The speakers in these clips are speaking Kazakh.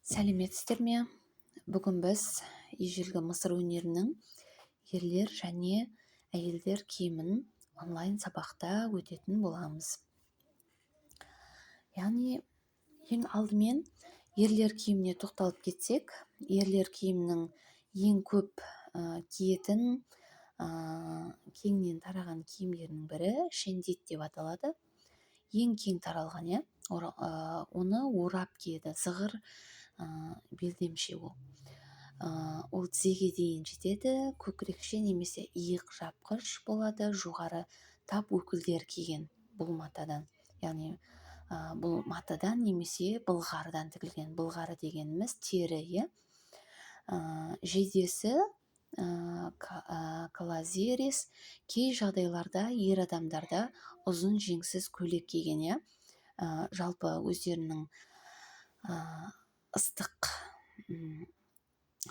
Сәлеметсіздер ме? Бүгін біз ежелгі Мысыр өнерінің ерлер және әйелдер киімін онлайн сабақта өтетін боламыз. Яғни ең алдымен ерлер киіміне тоқталып кетсек, ерлер киімінің ең көп киетін кеңінен тараған киімдерінің бірі шендит деп аталады. Ең кең таралған, оны орап киеді, зығыр белдемше ол. Ол тізеге дейін жетеді, көкірекше немесе иық жапқыш болады, жоғары тап өкілдер киген бұл матадан. Яғни бұл матадан немесе былғардан тігілген. Былғары дегеніміз тері, жейдесі калазерис, кей жағдайларда ер адамдарда ұзын жеңсіз көйлек киген, жалпы өздерінің ыстық,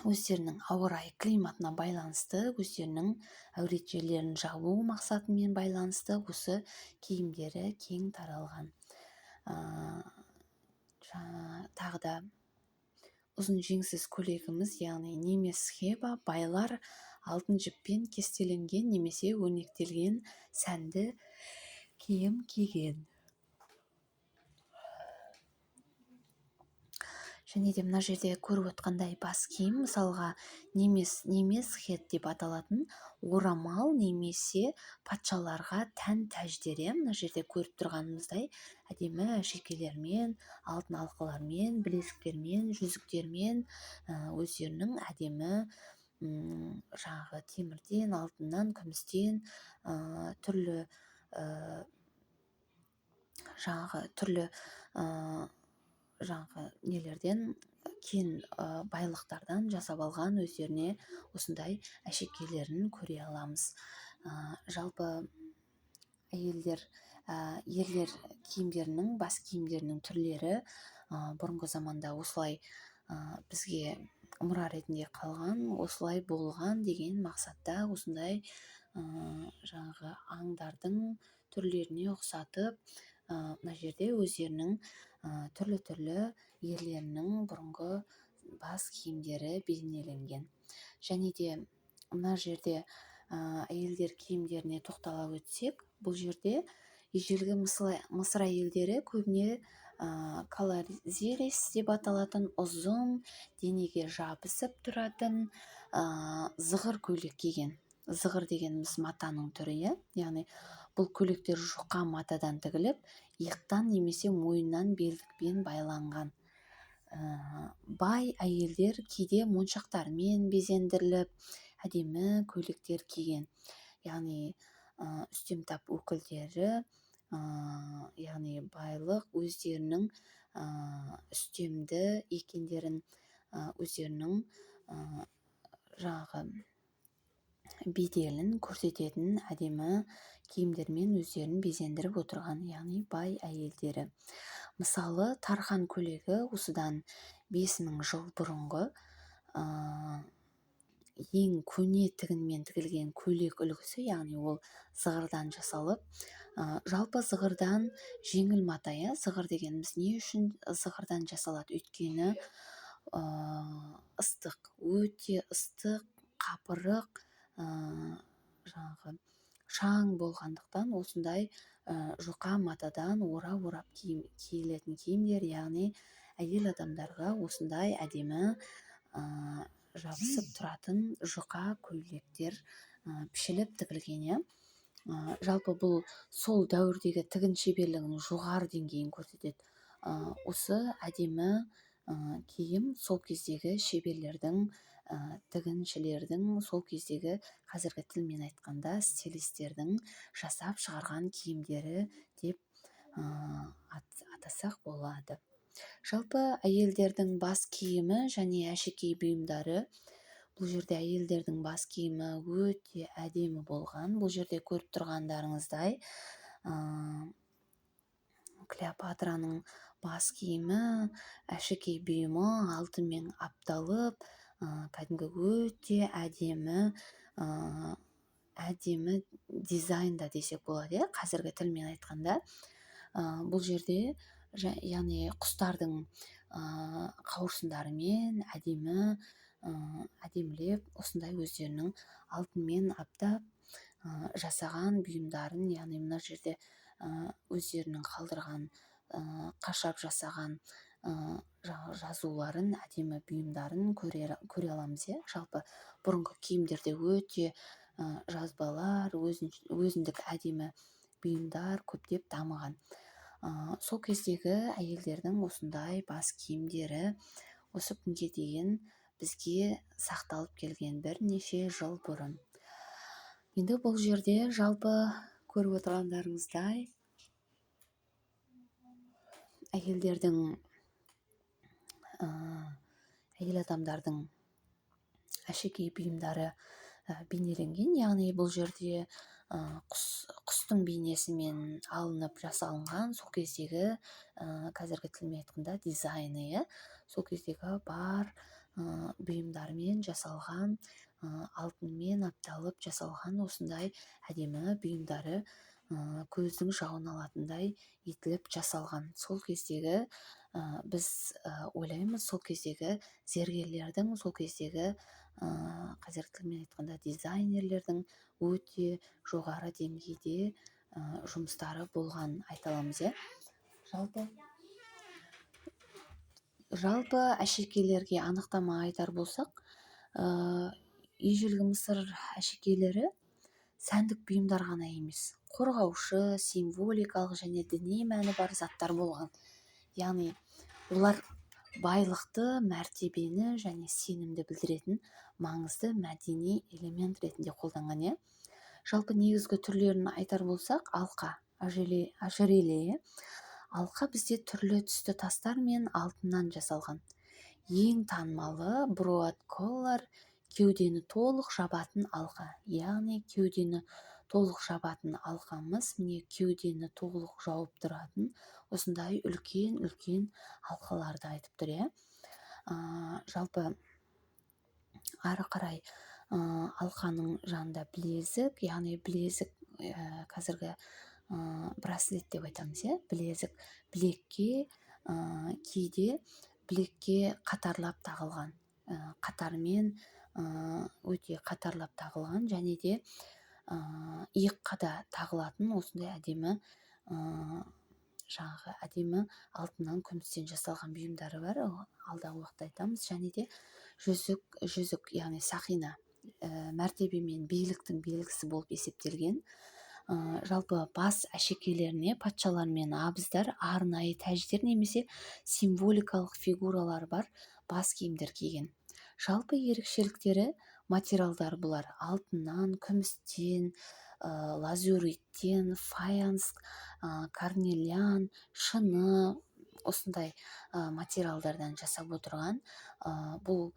өздерінің ауа райы климатына байланысты, өздерінің әурет жерлерін жабу мақсатымен байланысты осы киімдері кең таралған. Тағы да ұзын жеңсіз көйлегіміз, яғни немес хеба, байлар алтын жіппен кестеленген немесе өрнектелген сәнді киім киген. Және де мына жерде көріп отқандай бас киім, мысалға немес хет деп аталатын орамал немесе патшаларға тән тәждер. Мына жерде көріп тұрғанымыздай әдемі әшекейлермен, алтын алқалармен, білезіктермен, жүзіктермен, өздерінің әдемі жаңағы темірден, алтыннан, күмістен, түрлі нелерден, кен байлықтардан жасап алған өздеріне осындай әшекейлерін көре аламыз. Жалпы ерлер киімдерінің, бас киімдерінің түрлері бұрынғы заманда осылай бізге мұра ретінде қалған, осылай болған деген мақсатта осындай жаңағы аңдардың түрлеріне ұқсатып, мына жерде өздерінің түрлі ерлерінің бұрынғы бас киімдері бейнеленген. Және де мына жерде әйелдер киімдеріне тоқтала өтсек, бұл жерде ежелгі Мысыр әйелдері көбіне калазерис деп аталатын ұзын, денеге жабысып тұратын зығыр көйлек киген. Зығыр дегеніміз матаның түрі, яғни бұл көйлектер жұқа матадан тігіліп, иықтан немесе мойыннан белдікпен байланған. Бай әйелдер кейде моншақтармен безендіріліп, әдемі көйлектер киген. Яғни үстем тап өкілдері, яғни байлық өздерінің үстемді екендерін, өздерінің жаңағы беделін көрсететін әдемі киімдермен өздерін безендіріп отырған, яғни бай әйелдері. Мысалы, тархан көйлегі осыдан 5000 жыл бұрынғы ең көне тігінмен тігілген көйлек үлгісі, яғни ол зығырдан жасалып, жалпы зығырдан жеңіл мата. Зығыр дегеніміз не үшін зығырдан жасалады? Өйткені ыстық, өте ыстық, қапырық, жаңағы шаң болғандықтан осындай жұқа матадан орап киілетін киімдер, яғни әйел адамдарға осындай әдемі жабысып тұратын жұқа көйлектер пішіліп тігілген. Жалпы бұл сол дәуірдегі тігін шеберлігінің жоғары деңгейін көрсетеді. Осы әдемі киім сол кездегі шеберлердің, тігіншілердің, сол кездегі қазіргі тілмен айтқанда стилистердің жасап шығарған киімдері деп атасақ болады. Жалпы әйелдердің бас киімі және әшекей бұйымдары, бұл жерде әйелдердің бас киімі өте әдемі болған. Бұл жерде көріп тұрғандарыңыздай Клеопатраның бас киімі, әшекей бұйымы алтынмен апталып, кәдімгі өте әдемі дизайнда десек болады, қазіргі тілмен айтқанда. Бұл жерде яғни құстардың қауырсындарымен әдемілеп осындай өздерінің алтынмен аптап жасаған бұйымдарын, яғни мына жерде өздерінің қалдырған қашап жасаған жазуларын, әдемі бұйымдарын көре аламыз. Жалпы бұрынғы киімдерде өте жазбалар, өзіндік әдемі бұйымдар көптеп дамыған. Сол кездегі әйелдердің осындай бас киімдері осы күнге дейін бізге сақталып келген бірнеше жыл бұрын. Енді бұл жерде жалпы көріп отырғандарыңыздай әйел адамдардың әшекей бұйымдары бейнеленген, яғни бұл жерде құстың бейнесімен алынып жасалынған сол кездегі қазіргі тілмен айтқанда дизайны, сол кездегі бар бұйымдармен жасалған, алтынмен апталып жасалған осындай әдемі бұйымдары көздің жауын алатындай етіліп жасалған. Сол кездегі біз ойлаймыз, сол кездегі зергерлердің, сол кездегі қазіргі тілмен айтқанда дизайнерлердің өте жоғары деңгейде жұмыстары болған айта аламыз. Жалпы әшекейлерге анықтама айтар болсақ, ежелгі Мысыр әшекейлері сәндік бұйымдар ғана емес, қорғаушы, символикалық және діни мәні бар заттар болған. Яғни олар байлықты, мәртебені және сенімді білдіретін маңызды мәдени элемент ретінде қолданған. Жалпы негізгі түрлерін айтар болсақ, алқа, ожерелье. Алқа бізде түрлі түсті тастар мен алтыннан жасалған. Ең танымалы броад коллар, кеудені толық жабатын алқа. Яғни кеудені толық жабатын алқамыз, міне кеудені толық жауып тұратын осындай үлкен алқаларды айтып тұр. Жалпы ары қарай алқаның жанында білезік, яғни білезік қазіргі браслет деп айтамыз. Білезік білекке, кейде білекке қатарлап тағылған, қатармен өте қатарлап тағылған, және де иыққа да тағылатын осындай әдемі әдемі алтыннан, күмістен жасалған бұйымдары бар. Алдағы уақытта айтамыз. Және де жүзік, яғни сақина, мәртебе мен биліктің белгісі болып есептелген. Жалпы бас әшекейлеріне патшалар мен абыздар арнайы тәждер немесе символикалық фигуралар бар бас киімдер киген. Жалпы ерекшеліктері материалдар бұлар алтыннан, күмістен, лазуриттен, фаянс, карнелян, шыны, осындай материалдардан жасап отырған. Бұл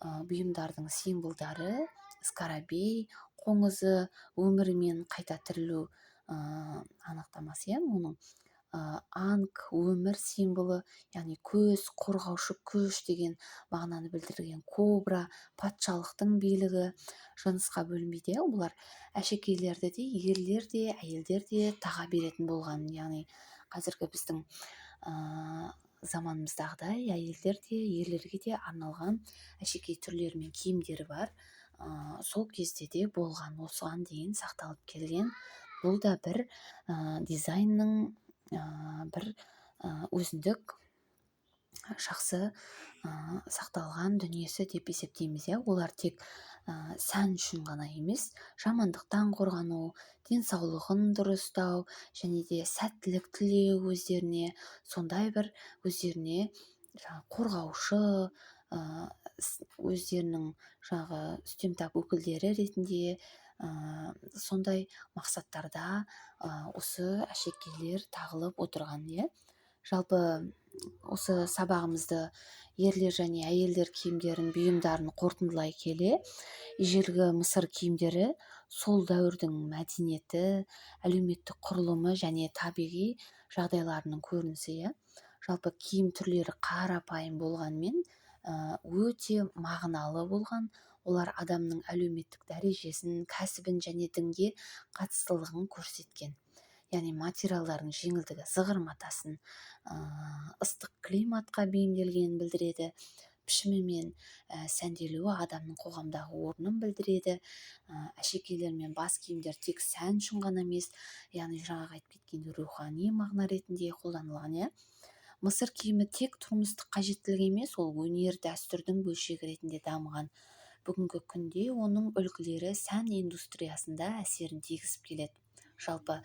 бұйымдардың символдары скарабей, қоңызы, өмірімен қайта тірілу анықтамасы. Оның анг, өмір символы, яғни көз, қорғаушы күш деген мағынаны білдірген. Кобра, патшалықтың билігі, жынысқа бөлінбейді. Бұлар әшекейлерді де ерлер де, әйелдер де таға беретін болған. Яғни қазіргі біздің заманымыздағыдай әйелдер де, ерлерге де арналған әшекей түрлері мен киімдері бар. Сол кезде де болған, осыған дейін сақталып келген. Бұл да бір дизайнның бір өзіндік жақсы сақталған дүниесі деп есептейміз. Олар тек сән үшін ғана емес, жамандықтан қорғану, денсаулығын дұрыстау және де сәттілік тілеу өздеріне, сондай бір өздеріне қорғаушы, өздерінің үстем тап өкілдері ретінде сондай мақсаттарда осы әшекейлер тағылып отырған. Жалпы осы сабағымызды ерлер және әйелдер киімдерін, бұйымдарын қорытындылай келе, ежелгі Мысыр киімдері сол дәуірдің мәдениеті, әлеуметтік құрылымы және табиғи жағдайларының көрінісі. Жалпы киім түрлері қарапайым болғанмен өте мағыналы болған. Олар адамның әлеуметтік дәрежесін, кәсібін және дінге қатыстылығын көрсеткен. яғни материалдардың жеңілдігі зығыр матасын ыстық климатқа бейімделгенін білдіреді. Пішімі мен сәнделуі адамның қоғамдағы орнын білдіреді. Әшекейлер мен бас киімдер тек сән үшін ғана емес, яғни жаңағы айтып кеткендей рухани мағына ретінде қолданылған. Мысыр киімі тек тұрмыстық қажеттілік емес, ол өнер, дәстүрдің бөлшегі ретінде дамыған. Бүгінгі күнде оның үлгілері сән индустриясында әсерін тигізіп келеді. Жалпы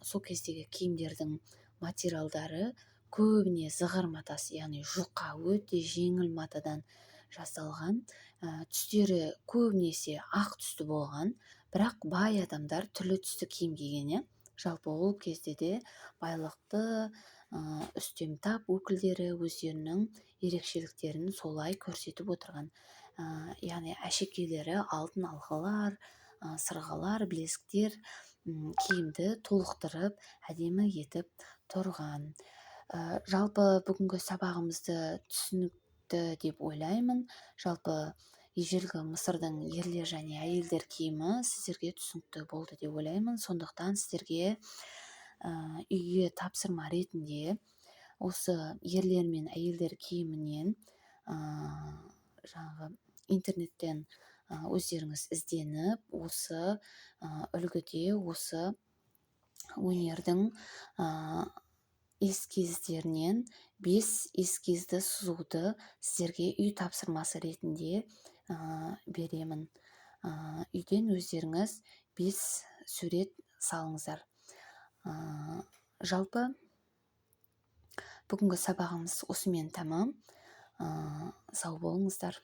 сол кездегі киімдердің материалдары көбіне зығыр матасы, яғни жұқа, өте жеңіл матадан жасалған. Түстері көбінесе ақ түсті болған, бірақ бай адамдар түрлі түсті киім киген. Жалпы ол кезде де байлықты үстем тап өкілдері өздерінің ерекшеліктерін солай көрсетіп отырған. Яғни әшекейлері алтын алғылар, сырғалар, білезіктер киімді толықтырып, әдемі етіп тұрған. Жалпы бүгінгі сабағымызды түсінікті деп ойлаймын. Жалпы ежелгі Мысырдың ерлер және әйелдер киімі сіздерге түсінікті болды деп ойлаймын. Сондықтан сіздерге үйге тапсырма ретінде осы ерлер мен әйелдер киімінен жаңағы интернеттен өздеріңіз ізденіп, осы үлгіде осы өнердің эскиздерінен 5 эскизді сызуды сіздерге үй тапсырмасы ретінде беремін. Үйден өздеріңіз 5 сурет салыңыздар. Жалпы бүгінгі сабағымыз осымен тамам. Сау болыңыздар.